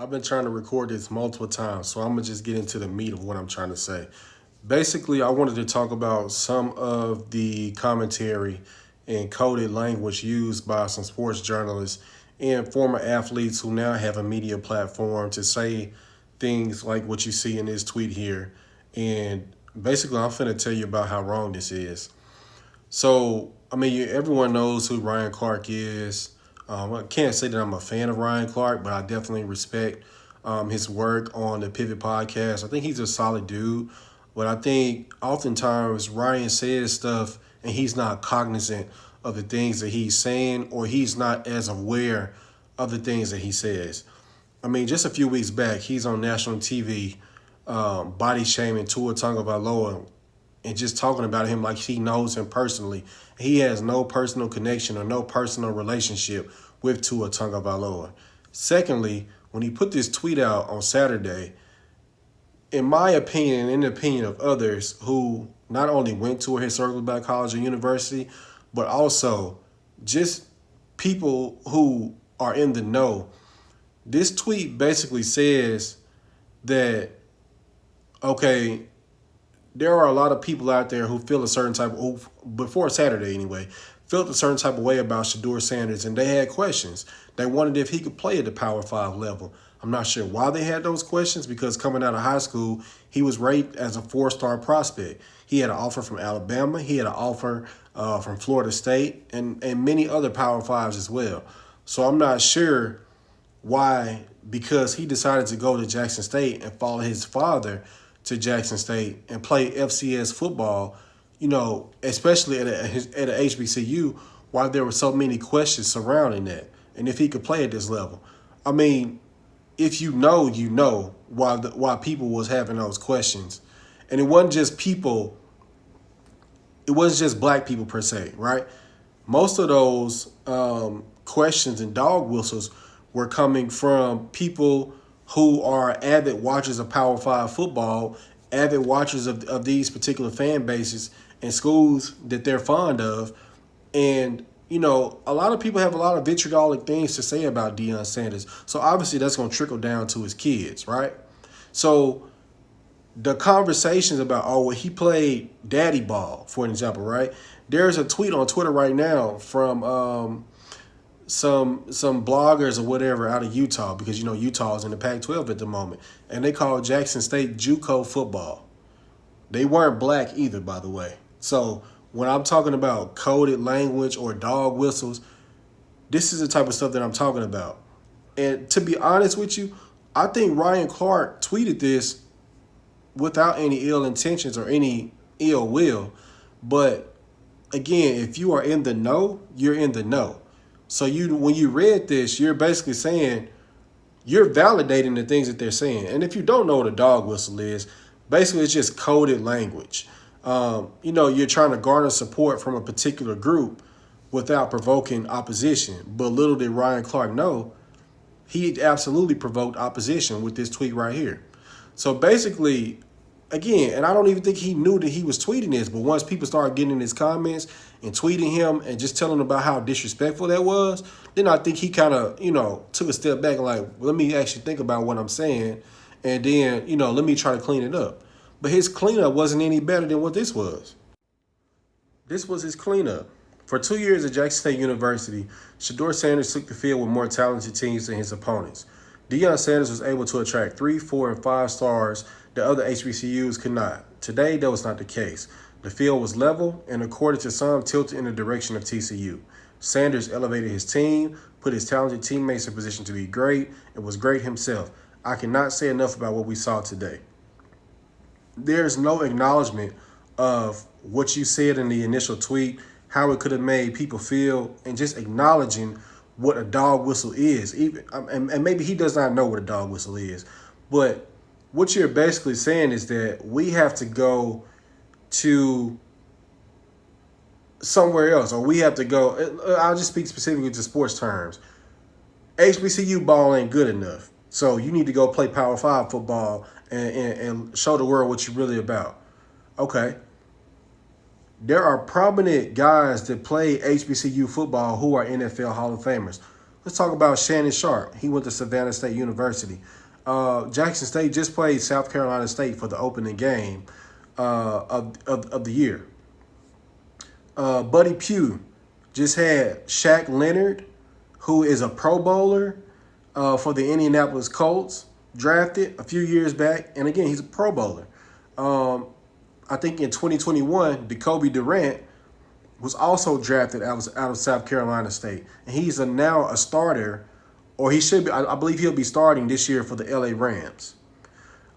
I've been trying to record this multiple times, so I'm going to just get into the meat of what I'm trying to say. Basically, I wanted to talk about some of the commentary and coded language used by some sports journalists and former athletes who now have a media platform to say things like what you see in this tweet here. And basically, I'm finna tell you about how wrong this is. So, I mean, everyone knows who Ryan Clark is. I can't say that I'm a fan of Ryan Clark, but I definitely respect his work on the Pivot podcast. I think he's a solid dude, but I think oftentimes Ryan says stuff and he's not cognizant of the things that he's saying, or he's not as aware of the things that he says. I mean, just a few weeks back, he's on national TV body shaming Tua Tagovailoa and just talking about him like he knows him personally. He has no personal connection or no personal relationship with Tua Tagovailoa. Secondly, when he put this tweet out on Saturday, in my opinion and in the opinion of others who not only went to a historically black college or university, but also just people who are in the know, this tweet basically says that, okay, there are a lot of people out there who feel a certain type of, before Saturday anyway, felt a certain type of way about Shedeur Sanders, and they had questions. They wondered if he could play at the Power 5 level. I'm not sure why they had those questions, because coming out of high school, he was rated as a 4-star prospect. He had an offer from Alabama. He had an offer from Florida State and many other Power 5s as well. So I'm not sure why, because he decided to go to Jackson State and follow his father to Jackson State and play FCS football, especially at a HBCU, why there were so many questions surrounding that, and if he could play at this level. I mean, if you know why people was having those questions. And it wasn't just people, it wasn't just black people per se, right? Most of those questions and dog whistles were coming from people who are avid watchers of Power 5 football, avid watchers of these particular fan bases and schools that they're fond of. And, a lot of people have a lot of vitriolic things to say about Deion Sanders. So obviously that's going to trickle down to his kids, right? So the conversations about, he played daddy ball, for an example, right? There's a tweet on Twitter right now from some bloggers or whatever out of Utah, because Utah is in the Pac-12 at the moment, and they call Jackson State JUCO football. They weren't black either, by the way. So when I'm talking about coded language or dog whistles, this is the type of stuff that I'm talking about. And to be honest with you, I think Ryan Clark tweeted this without any ill intentions or any ill will. But again, if you are in the know, you're in the know. So when you read this, you're basically saying, you're validating the things that they're saying. And if you don't know what a dog whistle is, basically it's just coded language. You're trying to garner support from a particular group without provoking opposition. But little did Ryan Clark know, he absolutely provoked opposition with this tweet right here. So basically, again, and I don't even think he knew that he was tweeting this, but once people started getting in his comments and tweeting him and just telling him about how disrespectful that was, then I think he kind of, took a step back and let me actually think about what I'm saying, and then, let me try to clean it up. But his cleanup wasn't any better than what this was. This was his cleanup. For 2 years at Jackson State University, Shedeur Sanders took the field with more talented teams than his opponents. Deion Sanders was able to attract 3, 4, and 5 stars that other HBCUs could not. Today, that was not the case. The field was level and, according to some, tilted in the direction of TCU. Sanders elevated his team, put his talented teammates in position to be great, and was great himself. I cannot say enough about what we saw today. There's no acknowledgement of what you said in the initial tweet, how it could have made people feel, and just acknowledging what a dog whistle is. And maybe he does not know what a dog whistle is, but what you're basically saying is that we have to go to somewhere else, or we have to go, I'll just speak specifically to sports terms. HBCU ball ain't good enough. So you need to go play Power 5 football and show the world what you're really about. Okay. There are prominent guys that play HBCU football who are NFL Hall of Famers. Let's talk about Shannon Sharp. He went to Savannah State University. Jackson State just played South Carolina State for the opening game of the year. Buddy Pugh just had Shaq Leonard, who is a Pro Bowler for the Indianapolis Colts, drafted a few years back. And again, he's a Pro Bowler. I think in 2021, Jacoby Durant was also drafted out of South Carolina State. And he's now a starter, or he should be, I believe he'll be starting this year for the LA Rams.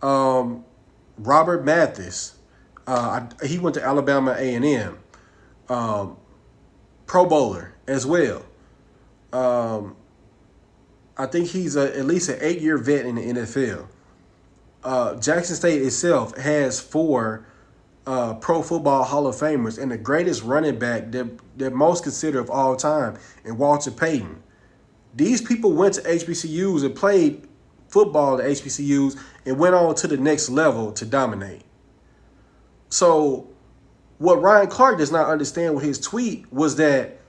Robert Mathis, he went to Alabama A&M. Pro Bowler as well. I think he's at least an 8-year vet in the NFL. Jackson State itself has 4 Pro Football Hall of Famers, and the greatest running back that most consider of all time, and Walter Payton. These people went to HBCUs and played football at HBCUs and went on to the next level to dominate. So what Ryan Clark does not understand with his tweet was that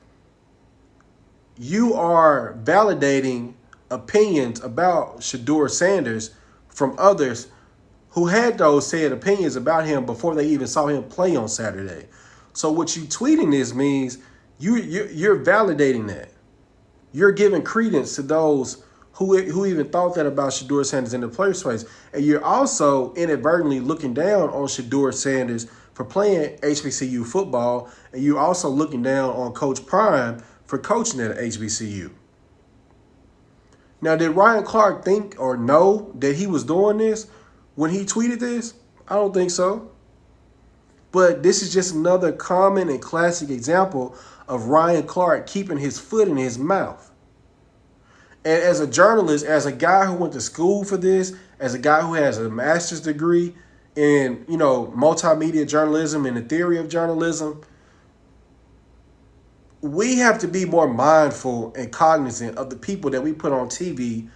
you are validating opinions about Shedeur Sanders from others who had those said opinions about him before they even saw him play on Saturday. So what you tweeting this means you're validating that. You're giving credence to those who even thought that about Shedeur Sanders in the first place. And you're also inadvertently looking down on Shedeur Sanders for playing HBCU football, and you're also looking down on Coach Prime for coaching at HBCU. Now, did Ryan Clark think or know that he was doing this when he tweeted this? I don't think so. But this is just another common and classic example of Ryan Clark keeping his foot in his mouth. And as a journalist, as a guy who went to school for this, as a guy who has a master's degree in, multimedia journalism and the theory of journalism, we have to be more mindful and cognizant of the people that we put on TV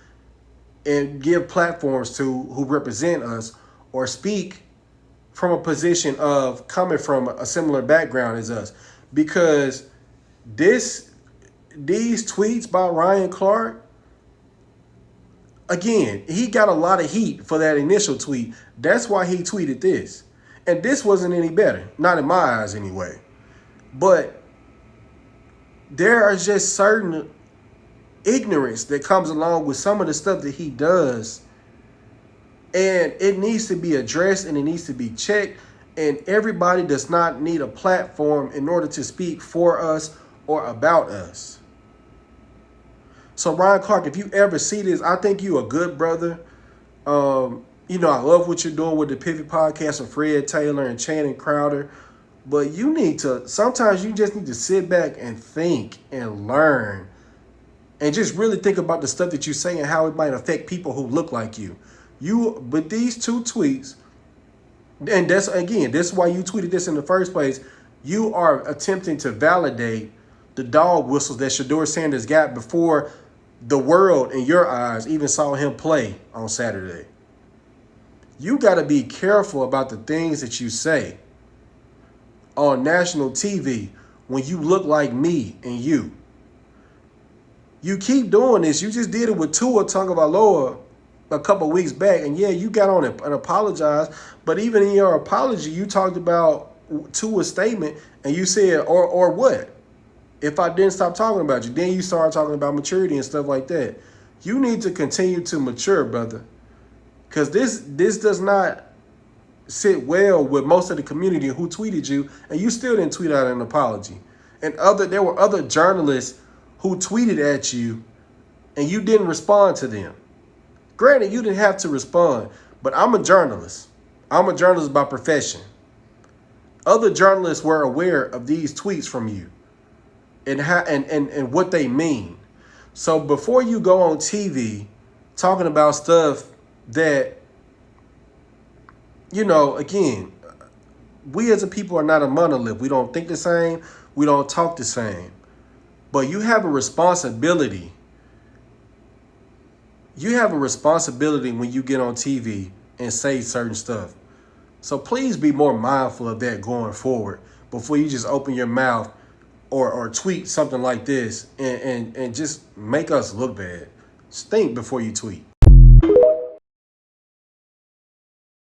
and give platforms to who represent us or speak from a position of coming from a similar background as us. Because these tweets by Ryan Clark, again, he got a lot of heat for that initial tweet. That's why he tweeted this. And this wasn't any better. Not in my eyes anyway. But there are just certain ignorance that comes along with some of the stuff that he does. And it needs to be addressed and it needs to be checked. And everybody does not need a platform in order to speak for us or about us. So Ryan Clark, if you ever see this, I think you a good brother. I love what you're doing with the Pivot Podcast with Fred Taylor and Channing Crowder. But sometimes you just need to sit back and think and learn and just really think about the stuff that you say and how it might affect people who look like you. With these 2 tweets, and that's why you tweeted this in the first place, you are attempting to validate the dog whistles that Shedeur Sanders got before the world, in your eyes, even saw him play on Saturday. You got to be careful about the things that you say on national TV when you look like me and you. You keep doing this. You just did it with Tua Tagovailoa a couple weeks back, and yeah, you got on it and apologized. But even in your apology, you talked about Tua's statement, and you said, or what? If I didn't stop talking about you, then you started talking about maturity and stuff like that. You need to continue to mature, brother, because this does not sit well with most of the community who tweeted you, and you still didn't tweet out an apology. And there were other journalists who tweeted at you, and you didn't respond to them. Granted, you didn't have to respond, but I'm a journalist. I'm a journalist by profession. Other journalists were aware of these tweets from you and and what they mean. So before you go on TV talking about stuff that, again, we as a people are not a monolith. We don't think the same. We don't talk the same. But you have a responsibility. You have a responsibility when you get on TV and say certain stuff. So please be more mindful of that going forward before you just open your mouth or tweet something like this and just make us look bad. Just think before you tweet.